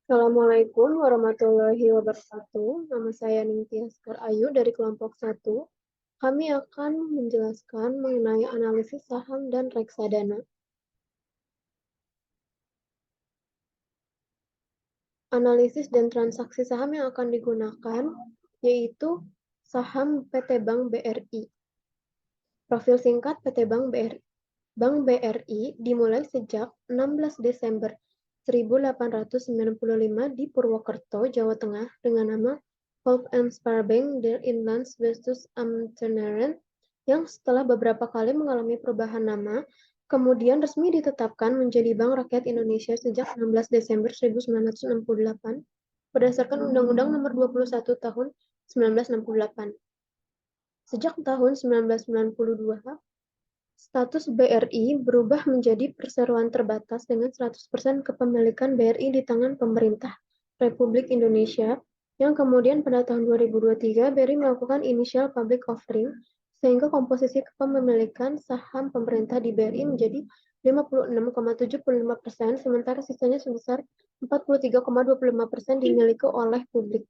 Assalamualaikum warahmatullahi wabarakatuh. Nama saya Ningtyas Ayu dari kelompok 1. Kami akan menjelaskan mengenai analisis saham dan reksadana. Analisis dan transaksi saham yang akan digunakan yaitu saham PT Bank BRI. Profil singkat PT Bank BRI. Bank BRI dimulai sejak 16 Desember 1895 di Purwokerto, Jawa Tengah dengan nama Volksbank der Inlandsbestuursamtenaren yang setelah beberapa kali mengalami perubahan nama, kemudian resmi ditetapkan menjadi Bank Rakyat Indonesia sejak 16 Desember 1968 berdasarkan Undang-Undang Nomor 21 Tahun 1968. Sejak tahun 1992, status BRI berubah menjadi perseroan terbatas dengan 100% kepemilikan BRI di tangan pemerintah Republik Indonesia, yang kemudian pada tahun 2023 BRI melakukan initial public offering, sehingga komposisi kepemilikan saham pemerintah di BRI menjadi 56,75%, sementara sisanya sebesar 43,25% dimiliki oleh publik.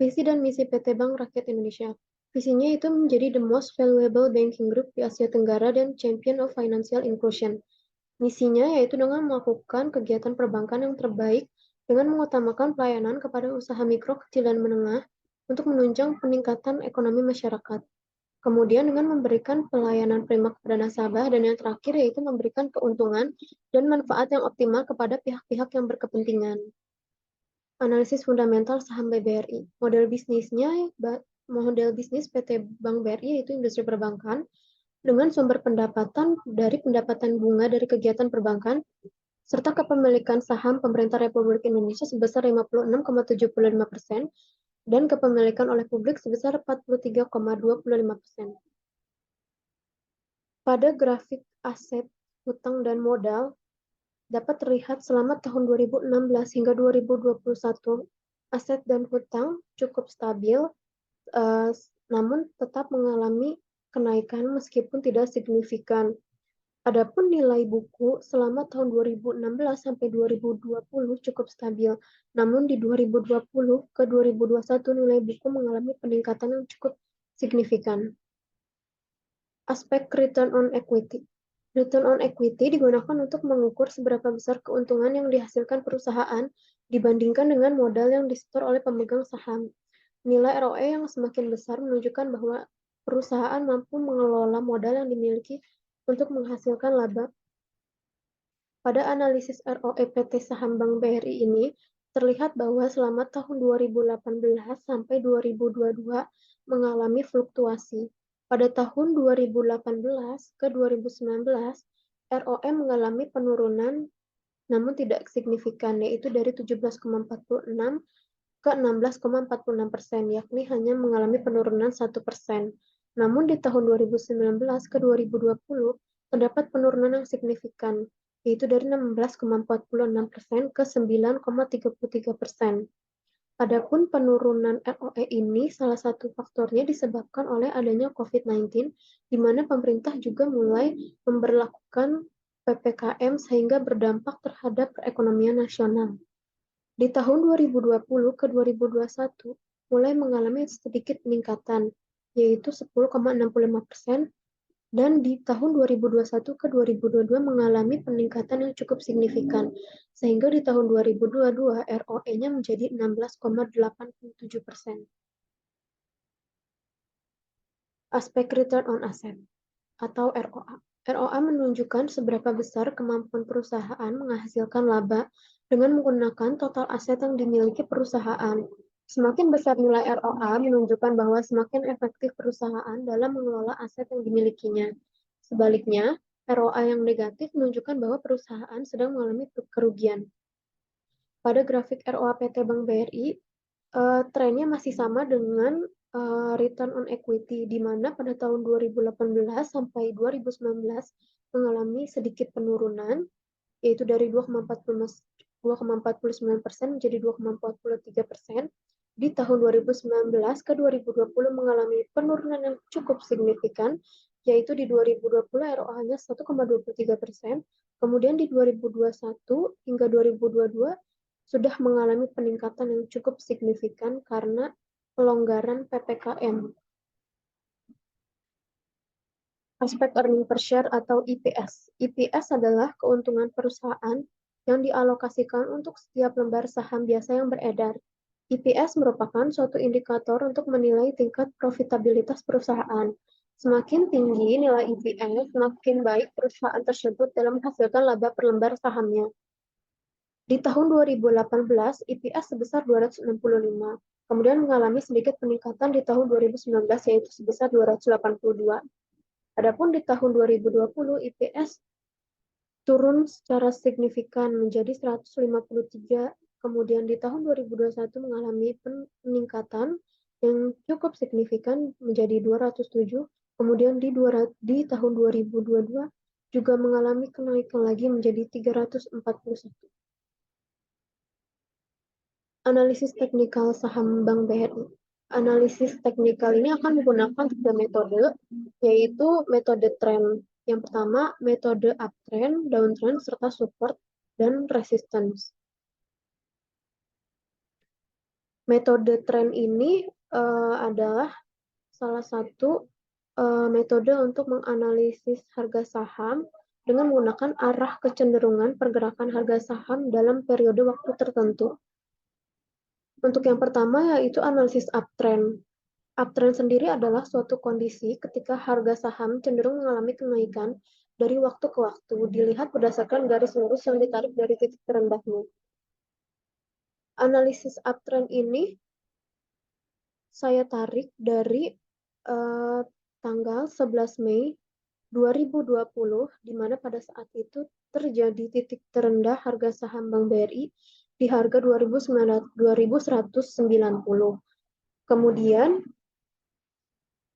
Visi dan misi PT Bank Rakyat Indonesia. Visinya itu menjadi the most valuable banking group di Asia Tenggara dan champion of financial inclusion. Misinya yaitu dengan melakukan kegiatan perbankan yang terbaik dengan mengutamakan pelayanan kepada usaha mikro, kecil, dan menengah untuk menunjang peningkatan ekonomi masyarakat. Kemudian dengan memberikan pelayanan prima kepada nasabah, dan yang terakhir yaitu memberikan keuntungan dan manfaat yang optimal kepada pihak-pihak yang berkepentingan. Analisis fundamental saham BRI. Model bisnis PT Bank BRI yaitu industri perbankan dengan sumber pendapatan dari pendapatan bunga dari kegiatan perbankan serta kepemilikan saham pemerintah Republik Indonesia sebesar 56,75% dan kepemilikan oleh publik sebesar 43,25%. Pada grafik aset, hutang, dan modal dapat terlihat selama tahun 2016 hingga 2021 aset dan hutang cukup stabil, namun tetap mengalami kenaikan meskipun tidak signifikan. Adapun nilai buku selama tahun 2016 sampai 2020 cukup stabil, namun di 2020 ke 2021 nilai buku mengalami peningkatan yang cukup signifikan. Aspek return on equity. Return on equity digunakan untuk mengukur seberapa besar keuntungan yang dihasilkan perusahaan dibandingkan dengan modal yang disetor oleh pemegang saham. Nilai ROE yang semakin besar menunjukkan bahwa perusahaan mampu mengelola modal yang dimiliki untuk menghasilkan laba. Pada analisis ROE PT Saham Bank BRI ini, terlihat bahwa selama tahun 2018 sampai 2022 mengalami fluktuasi. Pada tahun 2018 ke 2019, ROE mengalami penurunan namun tidak signifikan, yaitu dari 17,46 ke 16,46%, yakni hanya mengalami penurunan 1%. Namun di tahun 2019 ke 2020 terdapat penurunan yang signifikan, yaitu dari 16,46% ke 9,33%. Adapun penurunan ROE ini salah satu faktornya disebabkan oleh adanya COVID-19, di mana pemerintah juga mulai memberlakukan PPKM sehingga berdampak terhadap perekonomian nasional. Di tahun 2020 ke 2021 mulai mengalami sedikit peningkatan, yaitu 10,65%, dan di tahun 2021 ke 2022 mengalami peningkatan yang cukup signifikan, sehingga di tahun 2022 ROE-nya menjadi 16,87%. Aspek return on asset atau ROA. ROA menunjukkan seberapa besar kemampuan perusahaan menghasilkan laba dengan menggunakan total aset yang dimiliki perusahaan. Semakin besar nilai ROA menunjukkan bahwa semakin efektif perusahaan dalam mengelola aset yang dimilikinya. Sebaliknya, ROA yang negatif menunjukkan bahwa perusahaan sedang mengalami kerugian. Pada grafik ROA PT Bank BRI, trennya masih sama dengan return on equity, di mana pada tahun 2018 sampai 2019 mengalami sedikit penurunan, yaitu dari 2,49% menjadi 2,43%. Di tahun 2019 ke 2020 mengalami penurunan yang cukup signifikan, yaitu di 2020 ROA-nya 1,23%, kemudian di 2021 hingga 2022 sudah mengalami peningkatan yang cukup signifikan karena pelonggaran PPKM. Aspek earning per share atau EPS. EPS adalah keuntungan perusahaan yang dialokasikan untuk setiap lembar saham biasa yang beredar. EPS merupakan suatu indikator untuk menilai tingkat profitabilitas perusahaan. Semakin tinggi nilai EPS, semakin baik perusahaan tersebut dalam menghasilkan laba per lembar sahamnya. Di tahun 2018, EPS sebesar 265, kemudian mengalami sedikit peningkatan di tahun 2019 yaitu sebesar 282. Adapun di tahun 2020, EPS turun secara signifikan menjadi 153, kemudian di tahun 2021 mengalami peningkatan yang cukup signifikan menjadi 207, kemudian di tahun 2022 juga mengalami kenaikan lagi menjadi 341. Analisis teknikal saham Bank BRI. Analisis teknikal ini akan menggunakan tiga metode, yaitu metode trend. Yang pertama, metode uptrend, downtrend, serta support dan resistance. Metode trend ini adalah salah satu metode untuk menganalisis harga saham dengan menggunakan arah kecenderungan pergerakan harga saham dalam periode waktu tertentu. Untuk yang pertama yaitu analisis uptrend. Uptrend sendiri adalah suatu kondisi ketika harga saham cenderung mengalami kenaikan dari waktu ke waktu, dilihat berdasarkan garis lurus yang ditarik dari titik terendahnya. Analisis uptrend ini saya tarik dari tanggal 11 Mei 2020, di mana pada saat itu terjadi titik terendah harga saham Bank BRI di harga 2.190. Kemudian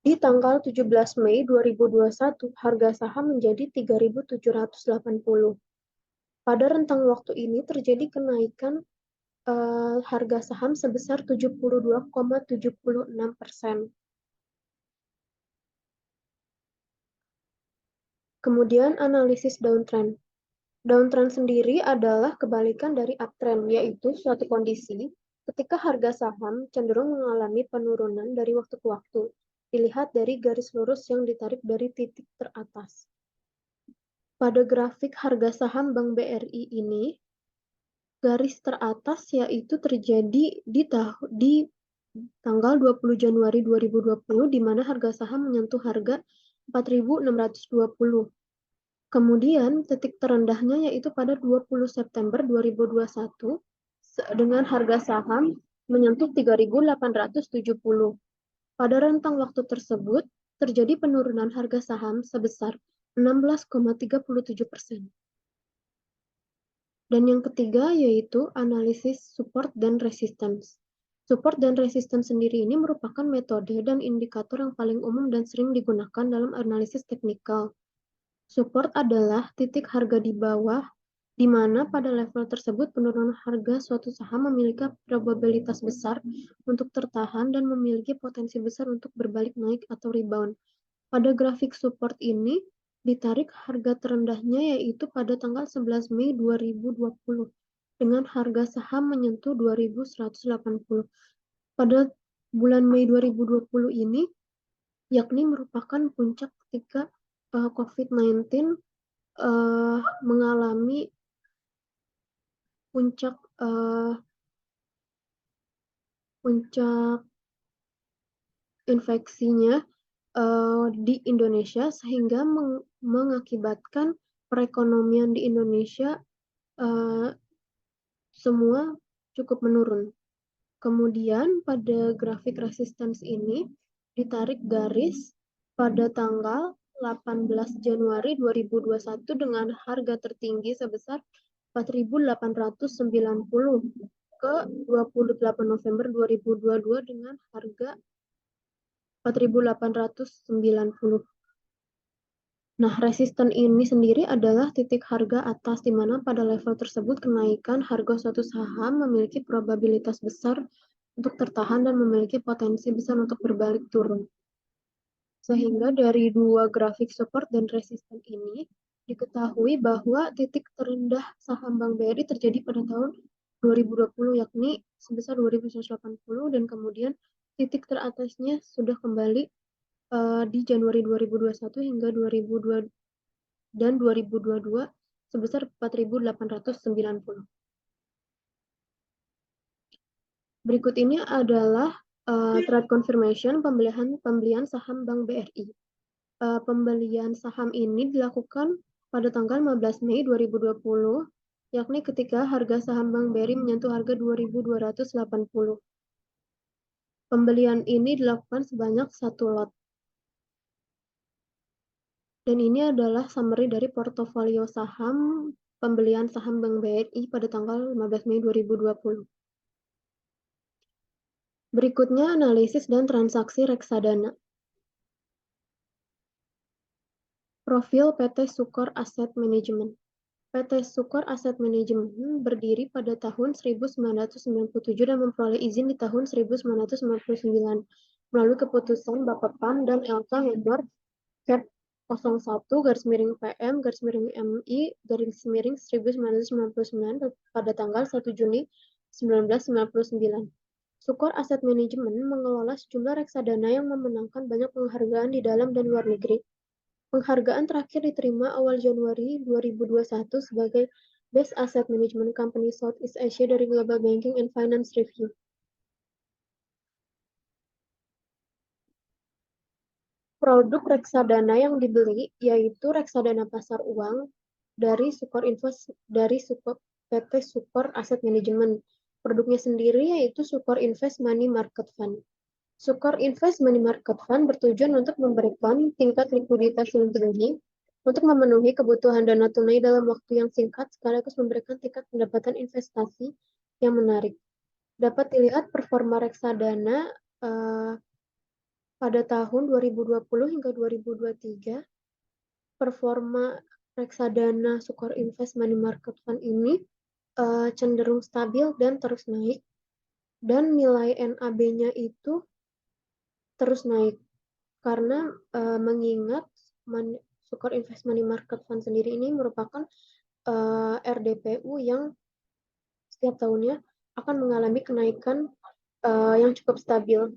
di tanggal 17 Mei 2021, harga saham menjadi 3.780. Pada rentang waktu ini terjadi kenaikan harga saham sebesar 72,76%. Kemudian analisis downtrend. Downtrend sendiri adalah kebalikan dari uptrend, yaitu suatu kondisi ketika harga saham cenderung mengalami penurunan dari waktu ke waktu, dilihat dari garis lurus yang ditarik dari titik teratas. Pada grafik harga saham Bank BRI ini, garis teratas yaitu terjadi di tanggal 20 Januari 2020, di mana harga saham menyentuh harga 4.620. Kemudian titik terendahnya yaitu pada 20 September 2021 dengan harga saham menyentuh 3.870. Pada rentang waktu tersebut, terjadi penurunan harga saham sebesar 16,37%. Dan yang ketiga yaitu analisis support dan resistance. Support dan resistance sendiri ini merupakan metode dan indikator yang paling umum dan sering digunakan dalam analisis teknikal. Support adalah titik harga di bawah, di mana pada level tersebut penurunan harga suatu saham memiliki probabilitas besar untuk tertahan dan memiliki potensi besar untuk berbalik naik atau rebound. Pada grafik support ini, ditarik harga terendahnya yaitu pada tanggal 11 Mei 2020 dengan harga saham menyentuh 2.180. Pada bulan Mei 2020 ini, yakni merupakan puncak ketika COVID-19 mengalami puncak infeksinya di Indonesia, sehingga mengakibatkan perekonomian di Indonesia semua cukup menurun. Kemudian pada grafik resistance ini ditarik garis pada tanggal 18 Januari 2021 dengan harga tertinggi sebesar 4.890 ke 28 November 2022 dengan harga 4.890. Nah, resisten ini sendiri adalah titik harga atas di mana pada level tersebut kenaikan harga suatu saham memiliki probabilitas besar untuk tertahan dan memiliki potensi besar untuk berbalik turun. Sehingga dari dua grafik support dan resisten ini diketahui bahwa titik terendah saham Bank BRI terjadi pada tahun 2020, yakni sebesar 2.180, dan kemudian titik teratasnya sudah kembali di Januari 2021 hingga 2002 dan 2022 sebesar 4.890. Berikut ini adalah trade confirmation pembelian saham Bank BRI. Pembelian saham ini dilakukan pada tanggal 15 Mei 2020, yakni ketika harga saham Bank BRI menyentuh harga 2.280. Pembelian ini dilakukan sebanyak 1 lot. Dan ini adalah summary dari portofolio saham pembelian saham Bank BRI pada tanggal 15 Mei 2020. Berikutnya analisis dan transaksi reksadana. Profil PT Sukor Asset Management. PT Sukor Asset Management berdiri pada tahun 1997 dan memperoleh izin di tahun 1999 melalui keputusan Bapepam dan LK nomor Cap 01 garis miring PM garis miring MI garis miring 1999 pada tanggal 1 Juni 1999. Sukor Asset Management mengelola sejumlah reksadana yang memenangkan banyak penghargaan di dalam dan luar negeri. Penghargaan terakhir diterima awal Januari 2021 sebagai Best Asset Management Company Southeast Asia dari Global Banking and Finance Review. Produk reksadana yang dibeli yaitu reksadana pasar uang dari PT Sukor Asset Management. Produknya sendiri yaitu Sukor Invest Money Market Fund. Sukor Invest Money Market Fund bertujuan untuk memberikan tingkat likuiditas yang tinggi untuk memenuhi kebutuhan dana tunai dalam waktu yang singkat sekaligus memberikan tingkat pendapatan investasi yang menarik. Dapat dilihat performa reksadana pada tahun 2020 hingga 2023. Performa reksadana Sukor Invest Money Market Fund ini cenderung stabil dan terus naik, dan nilai NAB-nya itu terus naik karena mengingat Sukor Invest Money Market Fund sendiri ini merupakan RDPU yang setiap tahunnya akan mengalami kenaikan yang cukup stabil.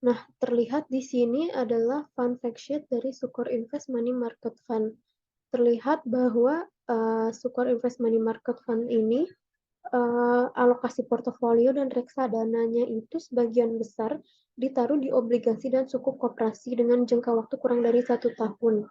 Nah, terlihat di sini adalah fund fact sheet dari Sukor Invest Money Market Fund. Terlihat bahwa Sukor Invest Money Market Fund ini alokasi portofolio dan reksadananya itu sebagian besar ditaruh di obligasi dan sukuk koperasi dengan jangka waktu kurang dari 1 tahun.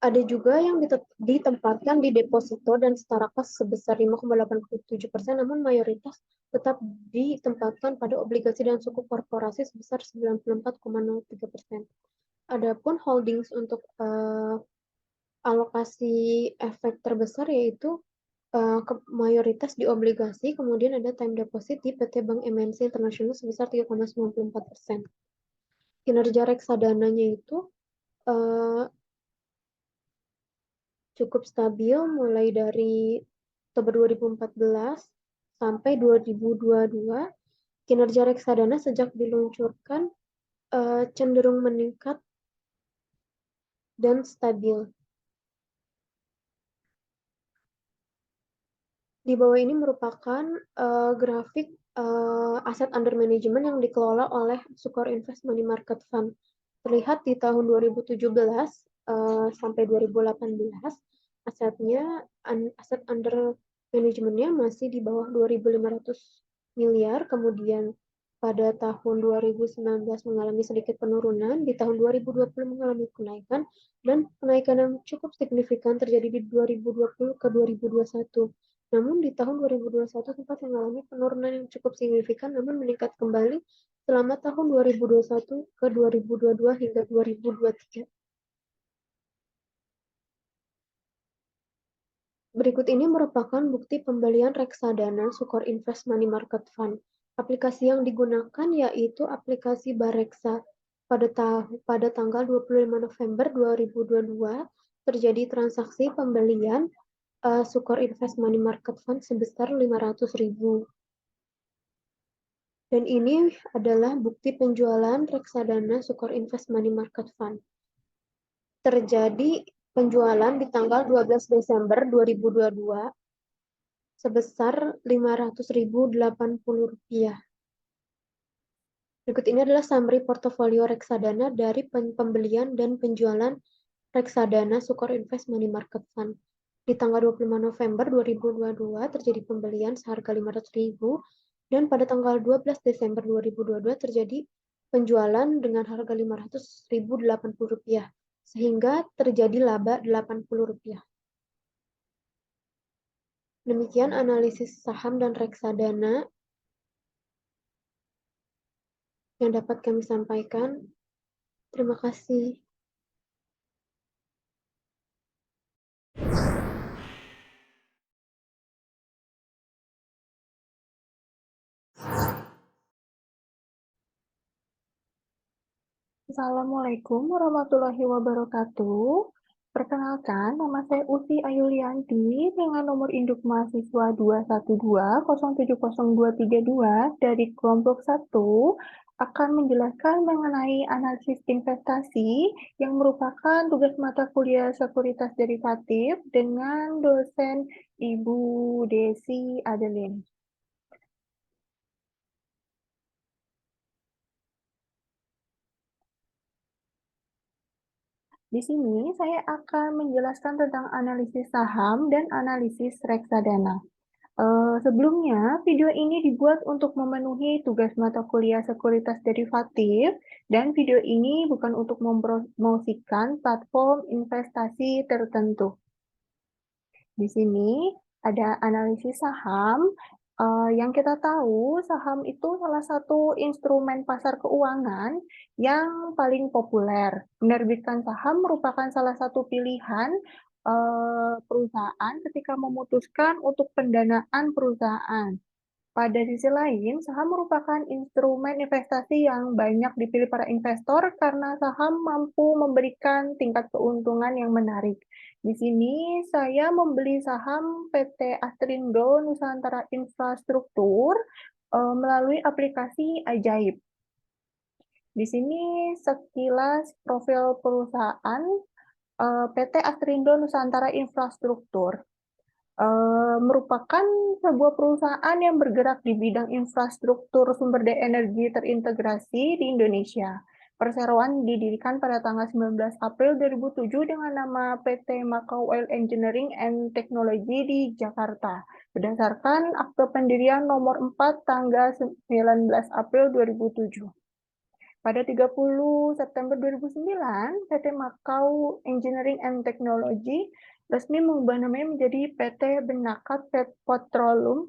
Ada juga yang ditempatkan di deposito dan setara kas sebesar 5,87%, namun mayoritas tetap ditempatkan pada obligasi dan sukuk korporasi sebesar 94,03%. Adapun holdings untuk alokasi efek terbesar yaitu mayoritas di obligasi, kemudian ada time deposit di PT Bank MNC Internasional sebesar 3,94%. Kinerja reksadananya itu cukup stabil mulai dari Oktober 2014 sampai 2022. Kinerja reksadana sejak diluncurkan cenderung meningkat dan stabil. Di bawah ini merupakan grafik aset under management yang dikelola oleh Sukor Invest Money Market Fund. Terlihat di tahun 2017 sampai 2018, aset under manajemennya masih di bawah 2.500 miliar, kemudian pada tahun 2019 mengalami sedikit penurunan, di tahun 2020 mengalami kenaikan, dan kenaikan yang cukup signifikan terjadi di 2020 ke 2021. Namun di tahun 2021 sempat mengalami penurunan yang cukup signifikan, namun meningkat kembali selama tahun 2021 ke 2022 hingga 2023. Berikut ini merupakan bukti pembelian reksadana Sukor Invest Money Market Fund. Aplikasi yang digunakan yaitu aplikasi Bareksa. Pada tanggal 25 November 2022 terjadi transaksi pembelian Sukor Invest Money Market Fund sebesar 500.000. Dan ini adalah bukti penjualan reksadana Sukor Invest Money Market Fund. Terjadi penjualan di tanggal 12 Desember 2022 sebesar Rp500.080. Berikut ini adalah summary portofolio reksadana dari pembelian dan penjualan reksadana Sukor Invest Money Market Fund. Di tanggal 25 November 2022 terjadi pembelian seharga Rp500.000 dan pada tanggal 12 Desember 2022 terjadi penjualan dengan harga Rp500.080 sehingga terjadi laba Rp80. Demikian analisis saham dan reksadana yang dapat kami sampaikan. Terima kasih. Assalamualaikum warahmatullahi wabarakatuh. Perkenalkan, nama saya Uti Ayulianti dengan nomor induk mahasiswa 212070232 dari kelompok 1 akan menjelaskan mengenai analisis investasi yang merupakan tugas mata kuliah sekuritas derivatif dengan dosen Ibu Desi Adeline. Di sini saya akan menjelaskan tentang analisis saham dan analisis reksadana. Sebelumnya, video ini dibuat untuk memenuhi tugas mata kuliah sekuritas derivatif, dan video ini bukan untuk mempromosikan platform investasi tertentu. Di sini ada analisis saham. Yang kita tahu, saham itu salah satu instrumen pasar keuangan yang paling populer. Menerbitkan saham merupakan salah satu pilihan perusahaan ketika memutuskan untuk pendanaan perusahaan. Pada sisi lain, saham merupakan instrumen investasi yang banyak dipilih para investor karena saham mampu memberikan tingkat keuntungan yang menarik. Di sini saya membeli saham PT Astrindo Nusantara Infrastruktur melalui aplikasi Ajaib. Di sini sekilas profil perusahaan PT Astrindo Nusantara Infrastruktur. Merupakan sebuah perusahaan yang bergerak di bidang infrastruktur sumber daya energi terintegrasi di Indonesia. Perseroan didirikan pada tanggal 19 April 2007 dengan nama PT Macau Oil Engineering and Technology di Jakarta, berdasarkan Akte Pendirian nomor 4 tanggal 19 April 2007. Pada 30 September 2009, PT Macau Engineering and Technology resmi mengubah namanya menjadi PT Benakat Petroleum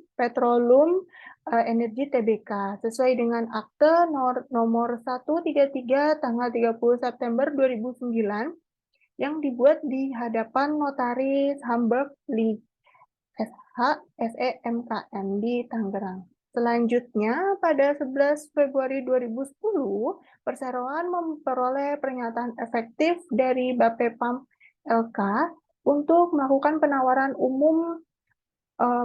Energi Tbk sesuai dengan Akte nomor 133 tanggal 30 September 2009 yang dibuat di hadapan Notaris Hamburg Lee SH SEMKM di Tangerang. Selanjutnya, pada 11 Februari 2010, perseroan memperoleh pernyataan efektif dari Bapepam LK untuk melakukan penawaran umum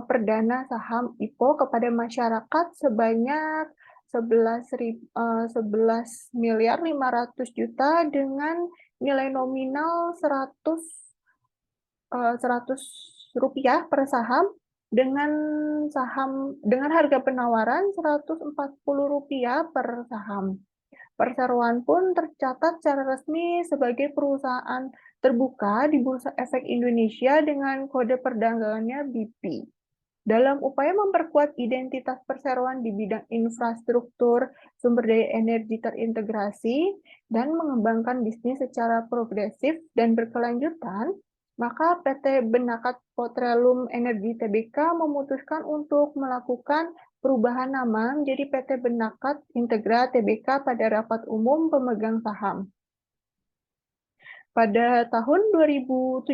perdana saham IPO kepada masyarakat sebanyak 11 miliar 500 juta dengan nilai nominal 100 rupiah per saham dengan harga penawaran Rp140 per saham. Perseroan pun tercatat secara resmi sebagai perusahaan terbuka di Bursa Efek Indonesia dengan kode perdagangannya BP. Dalam upaya memperkuat identitas perseroan di bidang infrastruktur, sumber daya energi terintegrasi, dan mengembangkan bisnis secara progresif dan berkelanjutan, maka PT Benakat Petroleum Energi Tbk memutuskan untuk melakukan perubahan nama menjadi PT Benakat Integra Tbk pada rapat umum pemegang saham. Pada tahun 2017,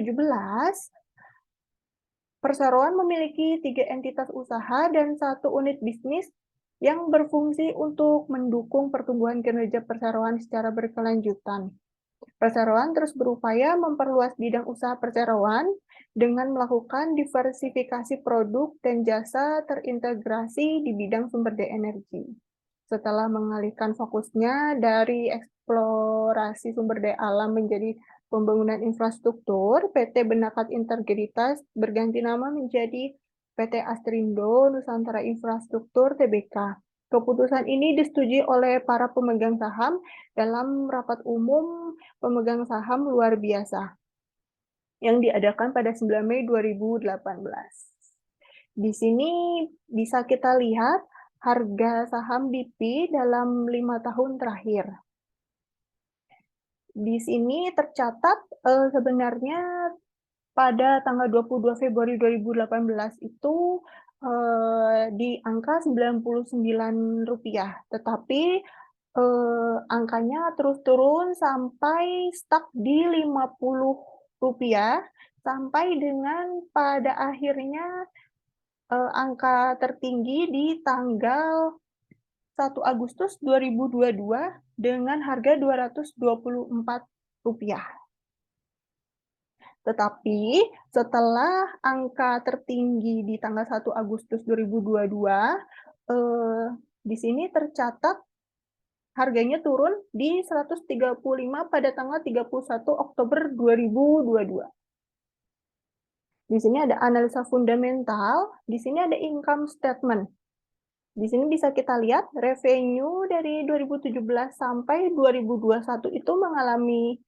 perseroan memiliki 3 entitas usaha dan 1 unit bisnis yang berfungsi untuk mendukung pertumbuhan kinerja perseroan secara berkelanjutan. Perseroan terus berupaya memperluas bidang usaha perseroan dengan melakukan diversifikasi produk dan jasa terintegrasi di bidang sumber daya energi. Setelah mengalihkan fokusnya dari eksplorasi sumber daya alam menjadi pembangunan infrastruktur, PT Benakat Integritas berganti nama menjadi PT Astrindo Nusantara Infrastruktur Tbk. Keputusan ini disetujui oleh para pemegang saham dalam rapat umum pemegang saham luar biasa yang diadakan pada 9 Mei 2018. Di sini bisa kita lihat harga saham BP dalam 5 tahun terakhir. Di sini tercatat sebenarnya pada tanggal 22 Februari 2018 itu di angka Rp99, tetapi angkanya terus turun sampai stuck di Rp50, sampai dengan pada akhirnya angka tertinggi di tanggal 1 Agustus 2022 dengan harga Rp224. Tetapi setelah angka tertinggi di tanggal 1 Agustus 2022, di sini tercatat harganya turun di 135 pada tanggal 31 Oktober 2022. Di sini ada analisa fundamental, di sini ada income statement. Di sini bisa kita lihat revenue dari 2017 sampai 2021 itu mengalami,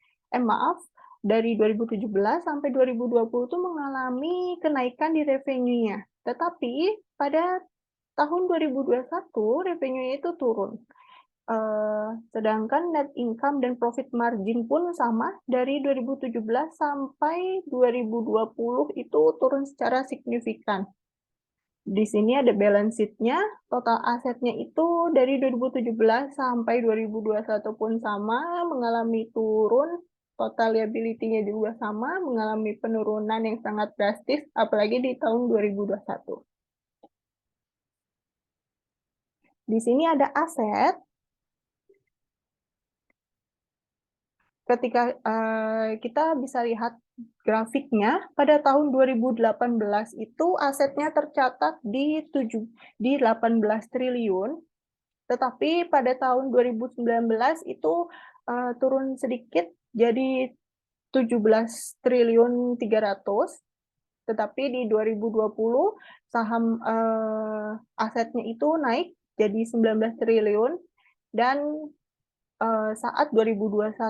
dari 2017 sampai 2020 itu mengalami kenaikan di revenue-nya. Tetapi pada tahun 2021 revenue-nya itu turun. Sedangkan net income dan profit margin pun sama, dari 2017 sampai 2020 itu turun secara signifikan. Di sini ada balance sheet-nya, total asetnya itu dari 2017 sampai 2021 pun sama, mengalami turun, total liability-nya juga sama, mengalami penurunan yang sangat drastis, apalagi di tahun 2021. Di sini ada aset. Ketika kita bisa lihat grafiknya, pada tahun 2018 itu asetnya tercatat di 18 triliun, tetapi pada tahun 2019 itu turun sedikit jadi 17 triliun 300, tetapi di 2020 saham asetnya itu naik jadi 19 triliun, dan saat 2021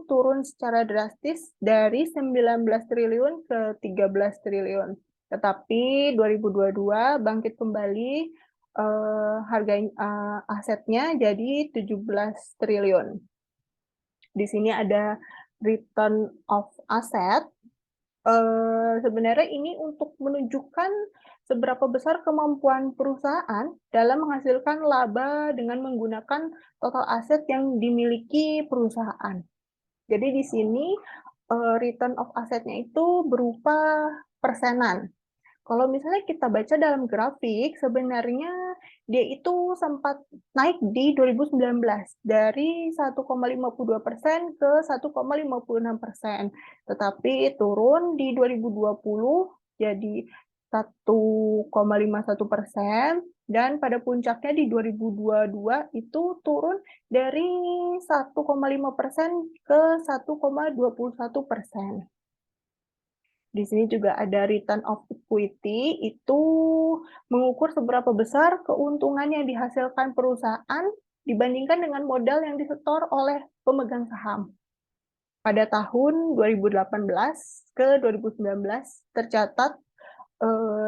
turun secara drastis dari 19 triliun ke 13 triliun. Tetapi 2022 bangkit kembali, harga asetnya jadi 17 triliun. Di sini ada return of asset. Sebenarnya ini untuk menunjukkan seberapa besar kemampuan perusahaan dalam menghasilkan laba dengan menggunakan total aset yang dimiliki perusahaan. Jadi di sini return of asset-nya itu berupa persenan. Kalau misalnya kita baca dalam grafik, sebenarnya dia itu sempat naik di 2019 dari 1,52% ke 1,56%, tetapi turun di 2020 jadi 1,51%, dan pada puncaknya di 2022 itu turun dari 1,5% ke 1,21%. Di sini juga ada return of equity, itu mengukur seberapa besar keuntungan yang dihasilkan perusahaan dibandingkan dengan modal yang disetor oleh pemegang saham. Pada tahun 2018 ke 2019 tercatat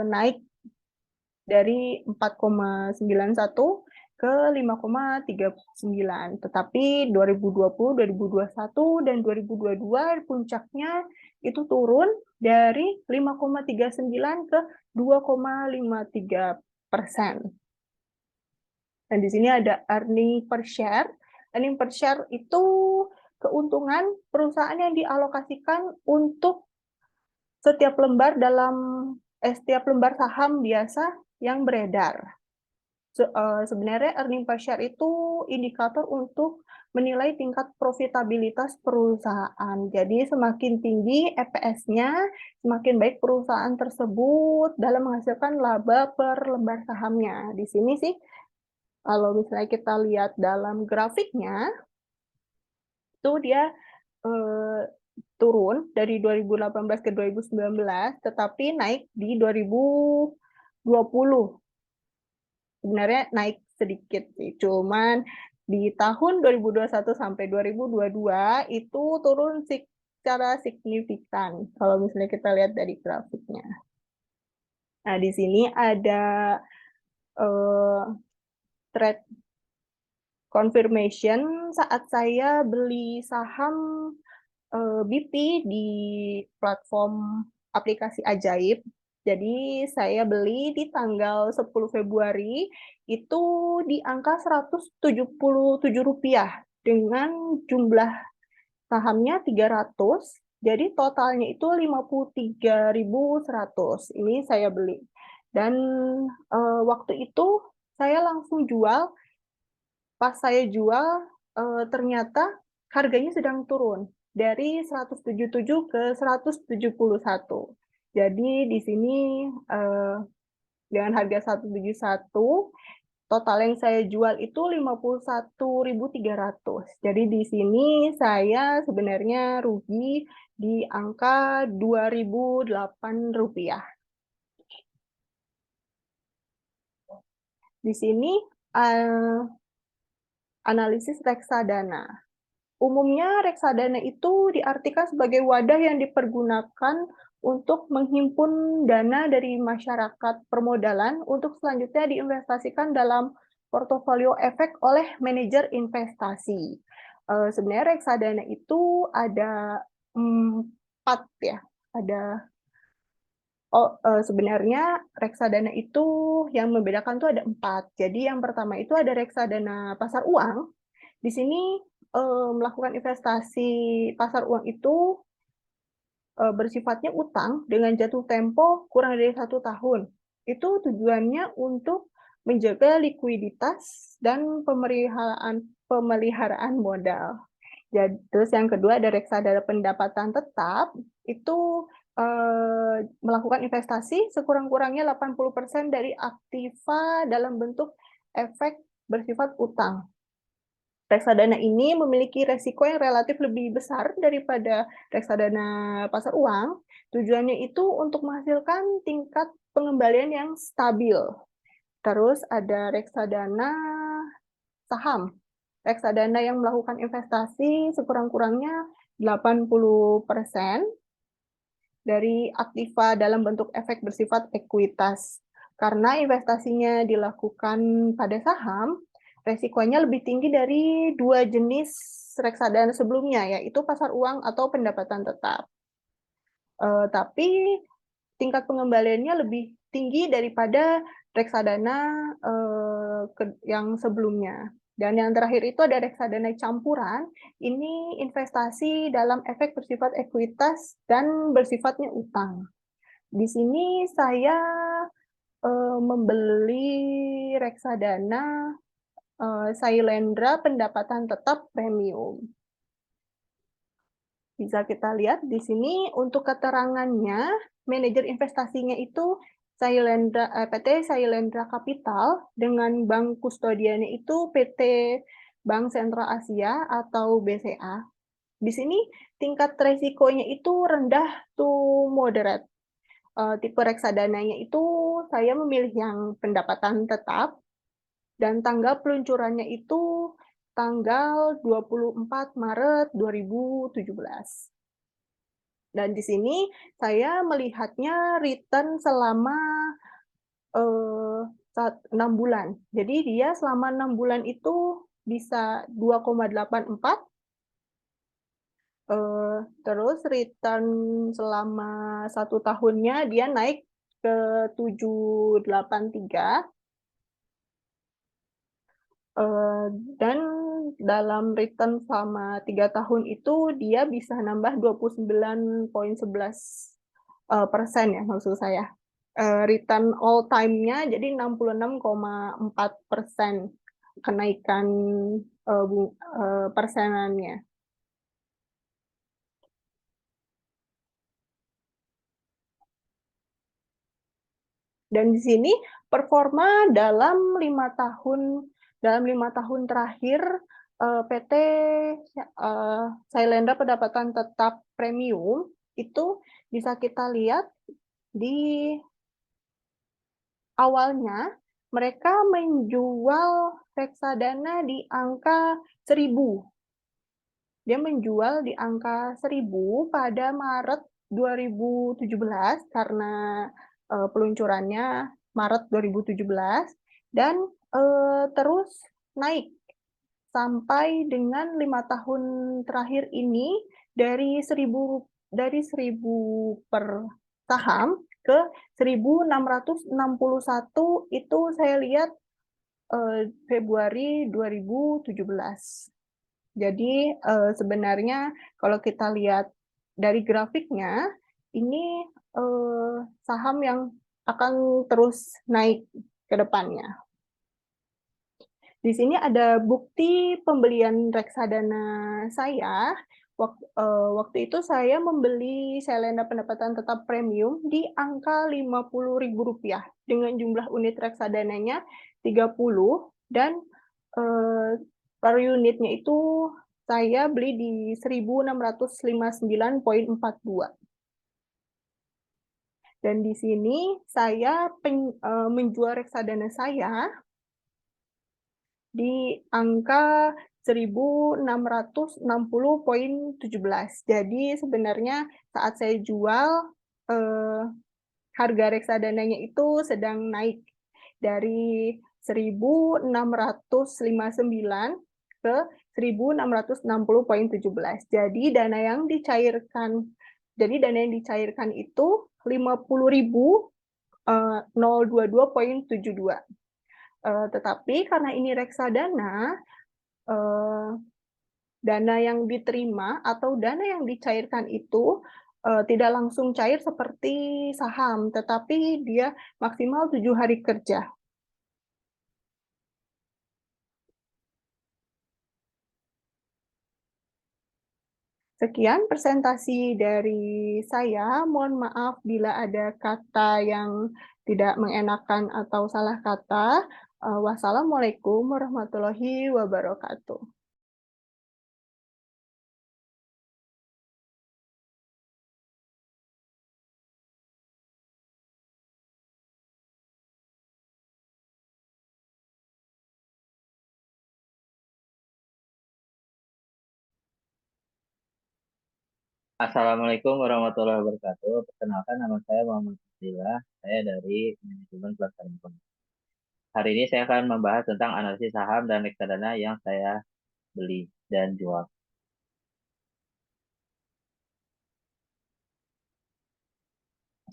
naik dari 4,91 ke 5,39. Tetapi 2020, 2021, dan 2022 puncaknya itu turun dari 5,39 ke 2,53%. Dan di sini ada earning per share. Earning per share itu keuntungan perusahaan yang dialokasikan untuk setiap lembar saham biasa yang beredar. Sebenarnya earning per share itu indikator untuk menilai tingkat profitabilitas perusahaan. Jadi semakin tinggi EPS-nya, semakin baik perusahaan tersebut dalam menghasilkan laba per lembar sahamnya. Di sini sih Kalau misalnya kita lihat dalam grafiknya, itu dia turun dari 2018 ke 2019, tetapi naik di 2020. Sebenarnya naik sedikit sih, cuman di tahun 2021 sampai 2022 itu turun secara signifikan kalau misalnya kita lihat dari grafiknya. Nah, di sini ada trade confirmation saat saya beli saham BP di platform aplikasi Ajaib. Jadi saya beli di tanggal 10 Februari itu di angka Rp177 dengan jumlah sahamnya 300. Jadi totalnya itu 53.100. Ini saya beli. Dan waktu itu saya langsung jual. Pas saya jual ternyata harganya sedang turun dari 177 ke 171. Jadi di sini dengan harga 171, total yang saya jual itu 51.300. Jadi di sini saya sebenarnya rugi di angka Rp2.008. Di sini analisis reksadana. Umumnya reksadana itu diartikan sebagai wadah yang dipergunakan untuk menghimpun dana dari masyarakat permodalan untuk selanjutnya diinvestasikan dalam portofolio efek oleh manajer investasi. Sebenarnya reksadana itu ada 4 ya. Sebenarnya reksadana itu yang membedakan tuh ada 4. Jadi yang pertama itu ada reksadana pasar uang. Di sini melakukan investasi pasar uang itu bersifatnya utang dengan jatuh tempo kurang dari 1 tahun. Itu tujuannya untuk menjaga likuiditas dan pemeliharaan modal. Jadi, terus yang kedua ada reksadana pendapatan tetap, itu melakukan investasi sekurang-kurangnya 80% dari aktiva dalam bentuk efek bersifat utang. Reksadana ini memiliki resiko yang relatif lebih besar daripada reksadana pasar uang. Tujuannya itu untuk menghasilkan tingkat pengembalian yang stabil. Terus ada reksadana saham. Reksadana yang melakukan investasi sekurang-kurangnya 80% dari aktiva dalam bentuk efek bersifat ekuitas. Karena investasinya dilakukan pada saham, resikonya lebih tinggi dari 2 jenis reksadana sebelumnya, yaitu pasar uang atau pendapatan tetap. Tapi tingkat pengembaliannya lebih tinggi daripada reksadana yang sebelumnya. Dan yang terakhir itu ada reksadana campuran. Ini investasi dalam efek bersifat ekuitas dan bersifatnya utang. Di sini saya membeli reksadana Sailendra pendapatan tetap premium. Bisa kita lihat di sini untuk keterangannya, manajer investasinya itu PT Sailendra Capital dengan bank kustodiannya itu PT Bank Sentral Asia atau BCA. Di sini tingkat resikonya itu rendah to moderate. Tipe reksadananya itu saya memilih yang pendapatan tetap dan tanggal peluncurannya itu tanggal 24 Maret 2017. Dan di sini saya melihatnya return selama 6 bulan. Jadi dia selama 6 bulan itu bisa 2,84. Terus return selama 1 tahunnya dia naik ke 7,83. Dan dalam return selama 3 tahun itu dia bisa nambah 29,11% ya maksud saya. Return all time-nya jadi 66,4% kenaikan persenannya. Dan di sini performa dalam 5 tahun dalam 5 tahun terakhir PT Sailendra Pendapatan Tetap Premium itu bisa kita lihat di awalnya mereka menjual reksadana di angka 1.000. Dia menjual di angka 1.000 pada Maret 2017 karena peluncurannya Maret 2017 dan terus naik sampai dengan 5 tahun terakhir ini dari 1.000 per saham ke 1.661 itu saya lihat Februari 2017. Jadi sebenarnya kalau kita lihat dari grafiknya, ini saham yang akan terus naik ke depannya. Di sini ada bukti pembelian reksadana saya. Waktu itu saya membeli Sailendra Pendapatan Tetap Premium di angka Rp50.000 dengan jumlah unit reksadananya 30 dan per unitnya itu saya beli di 1.659,42. Dan di sini saya menjual reksadana saya di angka 1.660,17. Jadi sebenarnya saat saya jual harga reksadananya itu sedang naik dari 1.659 ke 1.660,17. Jadi dana yang dicairkan itu 50.022,72. Tetapi karena ini reksadana, dana yang diterima atau dana yang dicairkan itu tidak langsung cair seperti saham, tetapi dia maksimal 7 hari kerja. Sekian presentasi dari saya. Mohon maaf bila ada kata yang tidak mengenakan atau salah kata. Wassalamualaikum warahmatullahi wabarakatuh. Assalamualaikum warahmatullahi wabarakatuh. Perkenalkan, nama saya Muhammad Abdillah. Saya dari Manajemen Pelaksanaan Ekonomi. Hari ini saya akan membahas tentang analisis saham dan reksadana yang saya beli dan jual.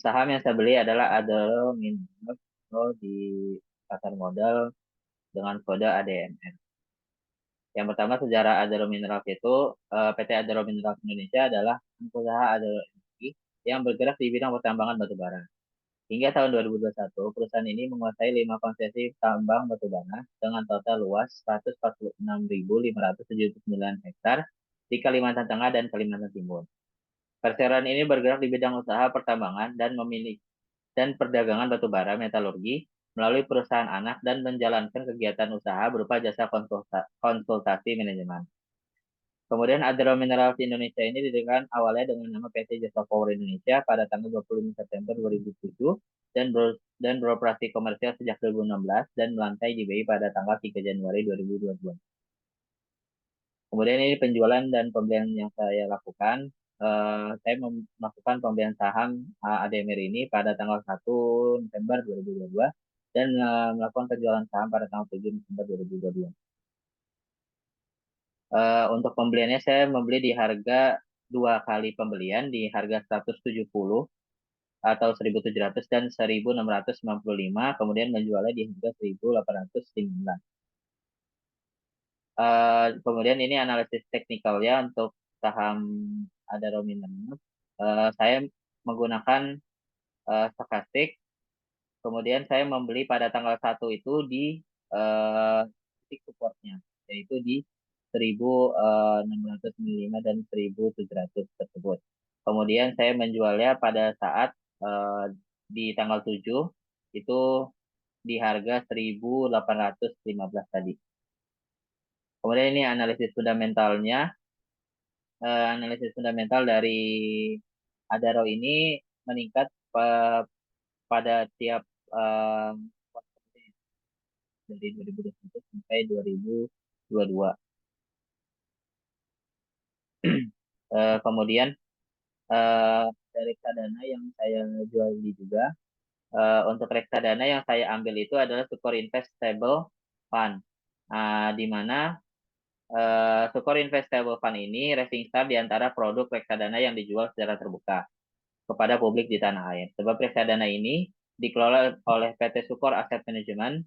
Saham yang saya beli adalah Adaro Minerals di pasar modal dengan kode ADMR. Yang pertama, sejarah Adaro Minerals itu, PT Adaro Minerals Indonesia adalah usaha Adaro Energi yang bergerak di bidang pertambangan batubara. Hingga tahun 2021, perusahaan ini menguasai 5 konsesi tambang batubara dengan total luas 146.579 hektar di Kalimantan Tengah dan Kalimantan Timur. Perseroan ini bergerak di bidang usaha pertambangan dan perdagangan batubara metalurgi melalui perusahaan anak dan menjalankan kegiatan usaha berupa jasa konsultasi manajemen. Kemudian Adaro Minerals Indonesia ini didirikan awalnya dengan nama PT Jasa Power Indonesia pada tanggal 25 September 2007 dan beroperasi komersial sejak 2016 dan melantai di BI pada tanggal 3 Januari 2022. Kemudian ini penjualan dan pembelian yang saya lakukan. Saya melakukan pembelian saham ADMR ini pada tanggal 1 November 2022 dan melakukan penjualan saham pada tanggal 7 November 2022. Untuk pembeliannya saya membeli di harga 2 kali pembelian di harga 170 atau 1.700 dan 1.695, kemudian menjualnya di harga 1.815. Kemudian ini analisis teknikalnya untuk saham Adaro Minerals. Saya menggunakan stokastik, kemudian saya membeli pada tanggal 1 itu di titik supportnya, yaitu di 1.695 dan 1.700 tersebut. Kemudian saya menjualnya pada saat di tanggal 7 itu di harga 1.815 tadi. Kemudian ini analisis fundamentalnya. Analisis fundamental dari Adaro ini meningkat pada tiap dari 2021 sampai 2022. Kemudian dari reksadana yang saya jual beli juga. Untuk reksadana yang saya ambil itu adalah Sukor Investable Fund, di mana Sukor Investable Fund ini racing star di antara produk reksadana yang dijual secara terbuka kepada publik di tanah air. Sebab reksadana ini dikelola oleh PT Sukor Asset Management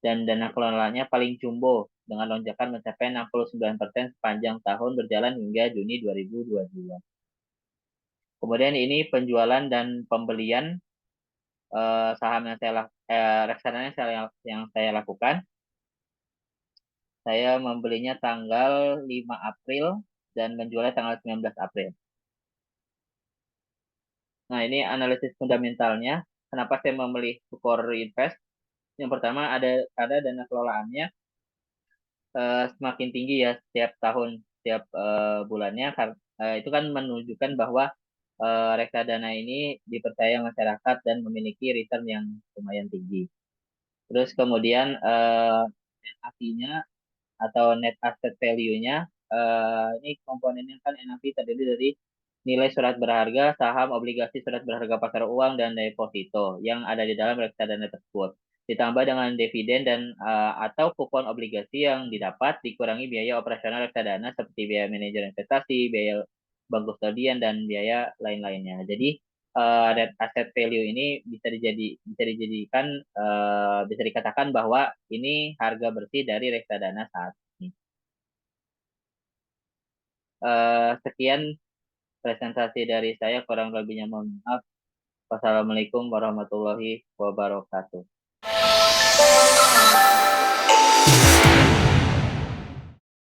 dan dana kelolanya paling jumbo dengan lonjakan mencapai 69% sepanjang tahun berjalan hingga Juni 2022. Kemudian ini penjualan dan pembelian saham yang reksadana yang saya lakukan. Saya membelinya tanggal 5 April dan menjualnya tanggal 19 April. Nah, ini analisis fundamentalnya. Kenapa saya membeli Sukor Invest? Yang pertama ada dana kelolaannya semakin tinggi ya setiap tahun, setiap bulannya. Itu kan menunjukkan bahwa reksadana ini dipercaya masyarakat dan memiliki return yang lumayan tinggi. Terus kemudian NAV-nya atau net asset value-nya, ini komponennya kan NAV terdiri dari nilai surat berharga, saham, obligasi, surat berharga pasar uang, dan deposito yang ada di dalam reksadana tersebut. Ditambah dengan dividen dan atau kupon obligasi yang didapat, dikurangi biaya operasional reksadana seperti biaya manajer investasi, biaya bank kustodian, dan biaya lain-lainnya. Jadi net asset value ini bisa dijadikan bisa dikatakan bahwa ini harga bersih dari reksadana saat ini. Sekian presentasi dari saya, kurang lebihnya mohon maaf. Wassalamualaikum warahmatullahi wabarakatuh.